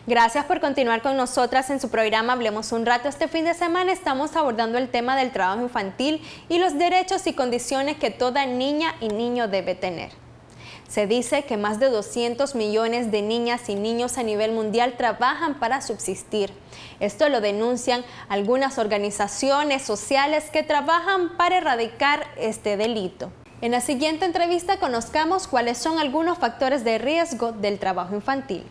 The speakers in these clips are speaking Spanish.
Gracias por continuar con nosotras en su programa Hablemos un rato. Este fin de semana estamos abordando el tema del trabajo infantil y los derechos y condiciones que toda niña y niño debe tener. Se dice que más de 200 millones de niñas y niños a nivel mundial trabajan para subsistir. Esto lo denuncian algunas organizaciones sociales que trabajan para erradicar este delito. En la siguiente entrevista conozcamos cuáles son algunos factores de riesgo del trabajo infantil.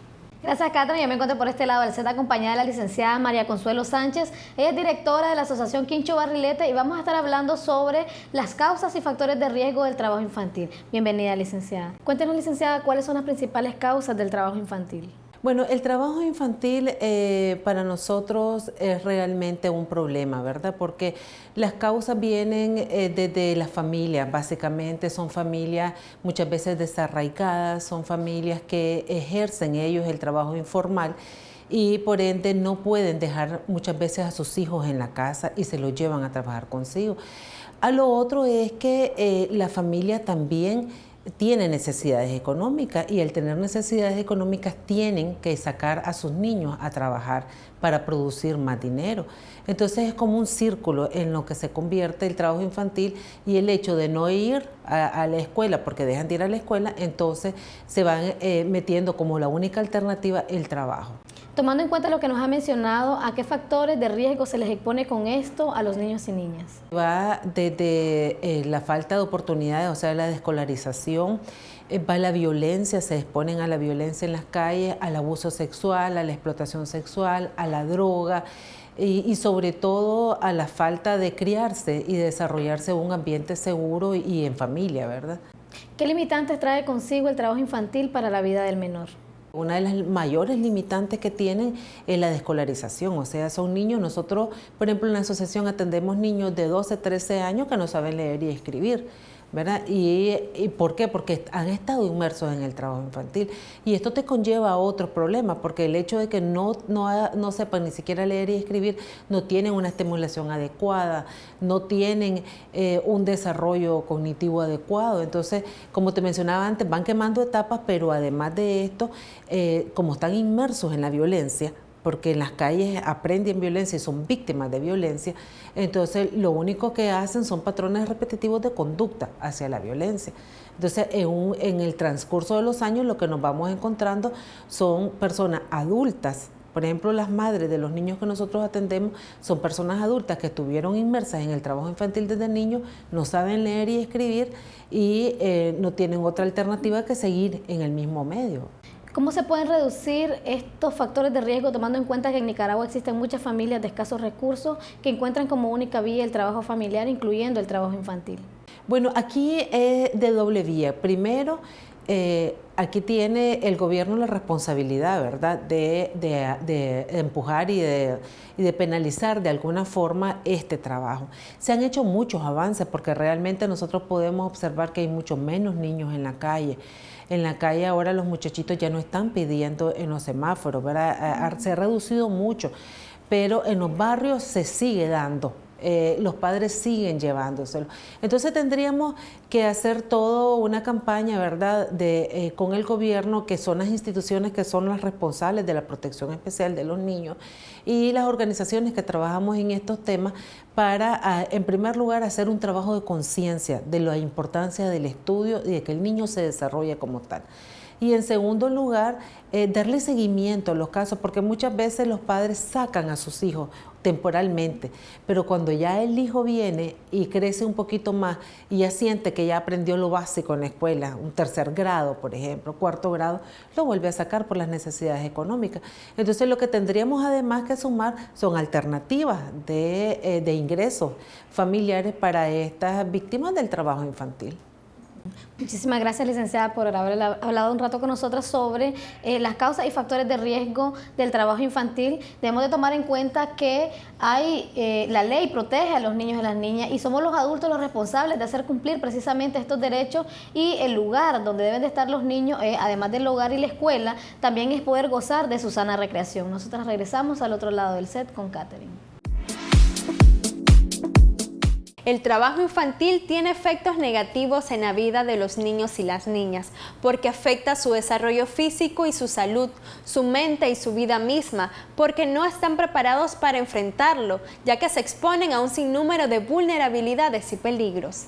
Gracias, Catherine. Yo me encuentro por este lado del set acompañada de la licenciada María Consuelo Sánchez. Ella es directora de la Asociación Quincho Barrilete y vamos a estar hablando sobre las causas y factores de riesgo del trabajo infantil. Bienvenida, licenciada. Cuéntenos, licenciada, cuáles son las principales causas del trabajo infantil. Bueno, el trabajo infantil para nosotros es realmente un problema, ¿verdad? Porque las causas vienen desde las familias, básicamente son familias muchas veces desarraigadas, son familias que ejercen ellos el trabajo informal y por ende no pueden dejar muchas veces a sus hijos en la casa y se los llevan a trabajar consigo. A lo otro es que la familia también tiene necesidades económicas y al tener necesidades económicas tienen que sacar a sus niños a trabajar para producir más dinero. Entonces es como un círculo en lo que se convierte el trabajo infantil y el hecho de no ir a la escuela porque dejan de ir a la escuela, entonces se van metiendo como la única alternativa el trabajo. Tomando en cuenta lo que nos ha mencionado, ¿a qué factores de riesgo se les expone con esto a los niños y niñas? Va desde la falta de oportunidades, o sea, la desescolarización, va la violencia, se exponen a la violencia en las calles, al abuso sexual, a la explotación sexual, a la droga y sobre todo a la falta de criarse y desarrollarse en un ambiente seguro y en familia, ¿verdad? ¿Qué limitantes trae consigo el trabajo infantil para la vida del menor? Una de las mayores limitantes que tienen es la desescolarización, o sea, son niños, nosotros, por ejemplo, en la asociación atendemos niños de 12, 13 años que no saben leer y escribir, ¿verdad? ¿Y por qué? Porque han estado inmersos en el trabajo infantil y esto te conlleva a otros problemas, porque el hecho de que no sepan ni siquiera leer y escribir, no tienen una estimulación adecuada, no tienen un desarrollo cognitivo adecuado. Entonces, como te mencionaba antes, van quemando etapas, pero además de esto, como están inmersos en la violencia, porque en las calles aprenden violencia y son víctimas de violencia, entonces lo único que hacen son patrones repetitivos de conducta hacia la violencia. Entonces en el transcurso de los años lo que nos vamos encontrando son personas adultas. Por ejemplo, las madres de los niños que nosotros atendemos son personas adultas que estuvieron inmersas en el trabajo infantil desde niños, no saben leer y escribir y no tienen otra alternativa que seguir en el mismo medio. ¿Cómo se pueden reducir estos factores de riesgo tomando en cuenta que en Nicaragua existen muchas familias de escasos recursos que encuentran como única vía el trabajo familiar, incluyendo el trabajo infantil? Bueno, aquí es de doble vía. Primero, aquí tiene el gobierno la responsabilidad, ¿verdad?, de empujar y de penalizar de alguna forma este trabajo. Se han hecho muchos avances porque realmente nosotros podemos observar que hay mucho menos niños en la calle. En la calle ahora los muchachitos ya no están pidiendo en los semáforos, ¿verdad? Se ha reducido mucho, pero en los barrios se sigue dando. Los padres siguen llevándoselo. Entonces tendríamos que hacer toda una campaña, ¿verdad?, con el gobierno, que son las instituciones que son las responsables de la protección especial de los niños y las organizaciones que trabajamos en estos temas para, en primer lugar, hacer un trabajo de conciencia de la importancia del estudio y de que el niño se desarrolle como tal. Y en segundo lugar, darle seguimiento a los casos, porque muchas veces los padres sacan a sus hijos temporalmente, pero cuando ya el hijo viene y crece un poquito más y ya siente que ya aprendió lo básico en la escuela, un tercer grado, por ejemplo, cuarto grado, lo vuelve a sacar por las necesidades económicas. Entonces lo que tendríamos además que sumar son alternativas de ingresos familiares para estas víctimas del trabajo infantil. Muchísimas gracias, licenciada, por haber hablado un rato con nosotras sobre las causas y factores de riesgo del trabajo infantil. Debemos de tomar en cuenta que la ley protege a los niños y a las niñas y somos los adultos los responsables de hacer cumplir precisamente estos derechos, y el lugar donde deben de estar los niños, además del hogar y la escuela, también es poder gozar de su sana recreación. Nosotras regresamos al otro lado del set con Catherine. El trabajo infantil tiene efectos negativos en la vida de los niños y las niñas, porque afecta su desarrollo físico y su salud, su mente y su vida misma, porque no están preparados para enfrentarlo, ya que se exponen a un sinnúmero de vulnerabilidades y peligros.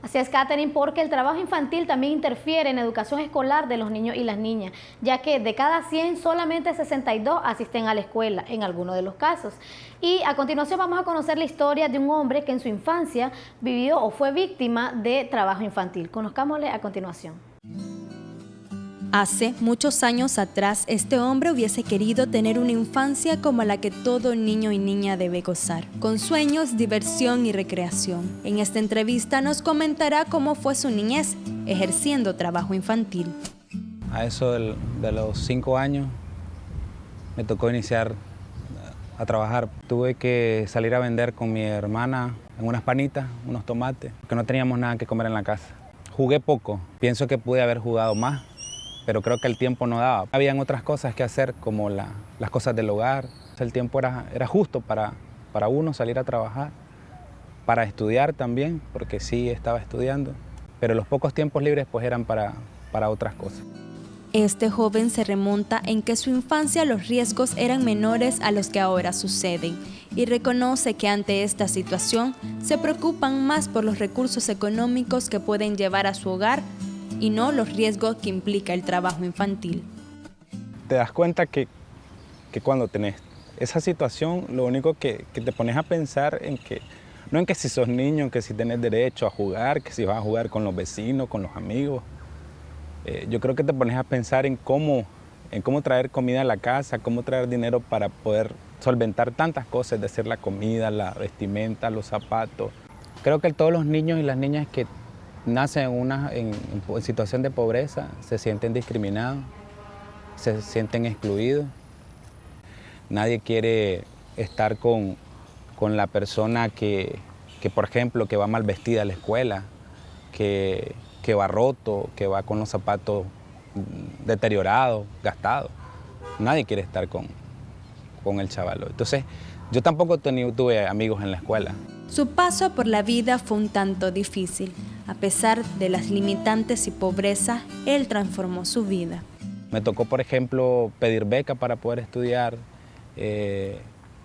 Así es, Katherine, porque el trabajo infantil también interfiere en la educación escolar de los niños y las niñas, ya que de cada 100 solamente 62 asisten a la escuela, en algunos de los casos. Y a continuación vamos a conocer la historia de un hombre que en su infancia vivió o fue víctima de trabajo infantil. Conozcámosle a continuación. Hace muchos años atrás, este hombre hubiese querido tener una infancia como la que todo niño y niña debe gozar, con sueños, diversión y recreación. En esta entrevista nos comentará cómo fue su niñez ejerciendo trabajo infantil. A eso de los 5 años me tocó iniciar a trabajar. Tuve que salir a vender con mi hermana en unas panitas, unos tomates, porque no teníamos nada que comer en la casa. Jugué poco, pienso que pude haber jugado más, pero creo que el tiempo no daba. Habían otras cosas que hacer, como las cosas del hogar. El tiempo era justo para uno salir a trabajar, para estudiar también, porque sí estaba estudiando, pero los pocos tiempos libres pues eran para otras cosas. Este joven se remonta en que su infancia los riesgos eran menores a los que ahora suceden y reconoce que ante esta situación se preocupan más por los recursos económicos que pueden llevar a su hogar y no los riesgos que implica el trabajo infantil. Te das cuenta que cuando tenés esa situación, lo único que te pones a pensar no en que si sos niño, que si tenés derecho a jugar, que si vas a jugar con los vecinos, con los amigos. Yo creo que te pones a pensar en cómo traer comida a la casa, cómo traer dinero para poder solventar tantas cosas, es decir, la comida, la vestimenta, los zapatos. Creo que todos los niños y las niñas que nacen en situación de pobreza se sienten discriminados, se sienten excluidos. Nadie quiere estar con la persona que, por ejemplo, que va mal vestida a la escuela, que va roto, que va con los zapatos deteriorados, gastados. Nadie quiere estar con el chavalo. Entonces, yo tampoco tuve amigos en la escuela. Su paso por la vida fue un tanto difícil. A pesar de las limitantes y pobreza, él transformó su vida. Me tocó, por ejemplo, pedir beca para poder estudiar,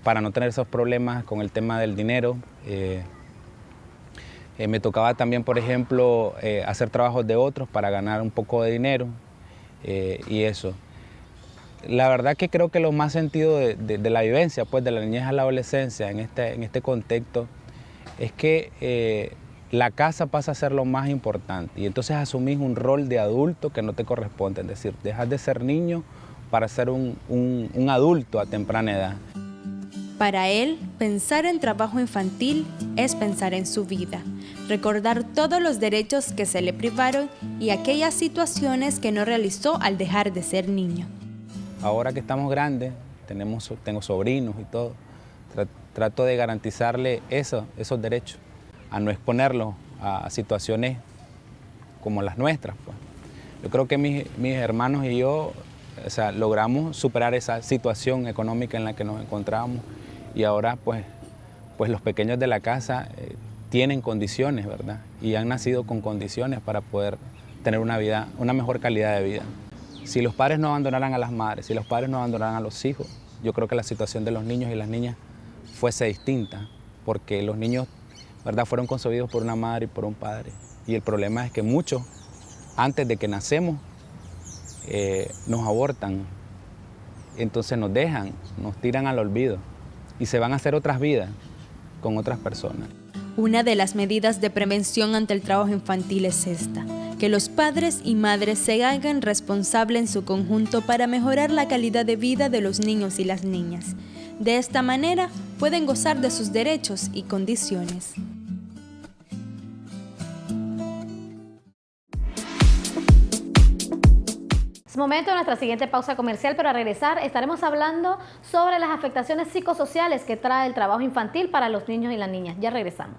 para no tener esos problemas con el tema del dinero. Me tocaba también, por ejemplo, hacer trabajos de otros para ganar un poco de dinero y eso. La verdad que creo que lo más sentido de la vivencia, pues de la niñez a la adolescencia en este contexto, es que la casa pasa a ser lo más importante y entonces asumís un rol de adulto que no te corresponde, es decir, dejas de ser niño para ser un adulto a temprana edad. Para él, pensar en trabajo infantil es pensar en su vida, recordar todos los derechos que se le privaron y aquellas situaciones que no realizó al dejar de ser niño. Ahora que estamos grandes, tengo sobrinos y todo, trato de garantizarle esos derechos, a no exponerlos a situaciones como las nuestras, pues. Yo creo que mis hermanos y yo, logramos superar esa situación económica en la que nos encontrábamos y ahora pues los pequeños de la casa tienen condiciones, ¿verdad? Y han nacido con condiciones para poder tener una mejor calidad de vida. Si los padres no abandonaran a las madres, si los padres no abandonaran a los hijos, yo creo que la situación de los niños y las niñas fuese distinta, porque los niños, ¿verdad?, fueron concebidos por una madre y por un padre. Y el problema es que muchos, antes de que nacemos, nos abortan, entonces nos dejan, nos tiran al olvido y se van a hacer otras vidas con otras personas. Una de las medidas de prevención ante el trabajo infantil es esta, que los padres y madres se hagan responsables en su conjunto para mejorar la calidad de vida de los niños y las niñas. De esta manera pueden gozar de sus derechos y condiciones. Es momento de nuestra siguiente pausa comercial, pero al regresar estaremos hablando sobre las afectaciones psicosociales que trae el trabajo infantil para los niños y las niñas. Ya regresamos.